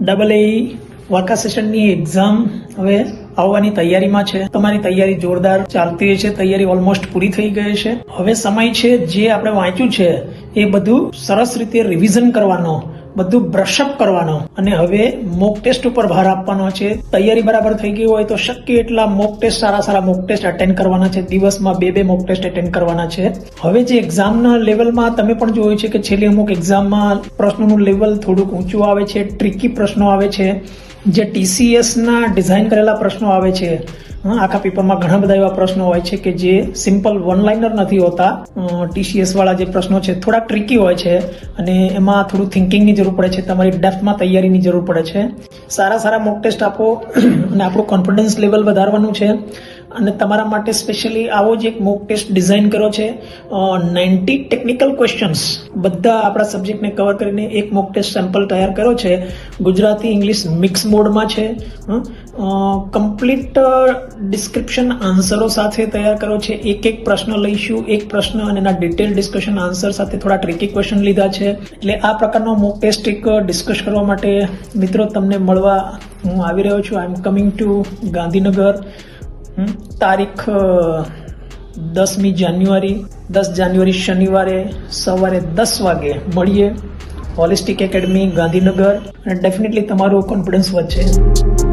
AA વાકા સેશનની exam હવે આવવાની તૈયારીમાં છે. તમારી તૈયારી જોરદાર ચાલતી છે, તૈયારી ઓલમોસ્ટ પૂરી થઈ ગઈ છે. હવે સમય છે જે આપણે વાંચ્યું છે એ બધું સરસ રીતે રિવિઝન કરવાનો, બધું બ્રશઅપ કરવાનો અને હવે મોક ટેસ્ટ ઉપર ભાર આપવાનો છે. તૈયારી બરાબર થઈ ગઈ હોય તો શક્ય એટલા મોક ટેસ્ટ, સારા મોક ટેસ્ટ અટેન્ડ કરવાના છે. દિવસમાં બે મોક ટેસ્ટ અટેન્ડ કરવાના છે. હવે જે એક્ઝામના લેવલમાં તમે પણ જોયું છે કે છેલ્લી અમુક એક્ઝામમાં પ્રશ્નોનું લેવલ થોડુંક ઊંચું આવે છે, ટ્રિકી પ્રશ્નો આવે છે, જે TCS ના ડિઝાઇન કરેલા પ્રશ્નો આવે છે. આખા પેપરમાં ઘણા બધા એવા પ્રશ્નો હોય છે કે જે સિમ્પલ વન લાઇનર નથી હોતા. TCS વાળા જે પ્રશ્નો છે થોડા ટ્રિકી હોય છે અને એમાં થોડું થિંકિંગની જરૂર પડે છે, તમારી ડેપ્થમાં તૈયારીની જરૂર પડે છે. સારા મોક ટેસ્ટ આપો અને આપણું કોન્ફિડન્સ લેવલ વધારવાનું છે. અને તમારા માટે સ્પેશિયલી આવો જ એક મોક ટેસ્ટ ડિઝાઇન કર્યો છે. 90 ટેકનિકલ ક્વેશ્ચન્સ બધા આપણા સબ્જેક્ટને કવર કરીને એક મોક ટેસ્ટ સેમ્પલ તૈયાર કર્યો છે. ગુજરાતી ઇંગ્લિશ મિક્સ મોડમાં છે. કમ્પ્લીટ ડિસ્ક્રિપ્શન આન્સરો સાથે તૈયાર કર્યો છે. એક પ્રશ્ન લઈશું, એક પ્રશ્ન અને એના ડિટેલ ડિસ્કશન આન્સર સાથે થોડા ટ્રિકી ક્વેશ્ચન લીધા છે. એટલે આ પ્રકારનો મોક ટેસ્ટ એક ડિસ્કસ કરવા માટે મિત્રો તમને મળવા હું આવી રહ્યો છું. આઈ એમ કમિંગ ટુ ગાંધીનગર. તારીખ 10મી જાન્યુઆરી, 10 જાન્યુઆરી શનિવારે સવારે 10 વાગે મળીએ હોલિસ્ટિક એકેડમી ગાંધીનગર અને ડેફિનેટલી તમારું કોન્ફિડન્સ વધશે.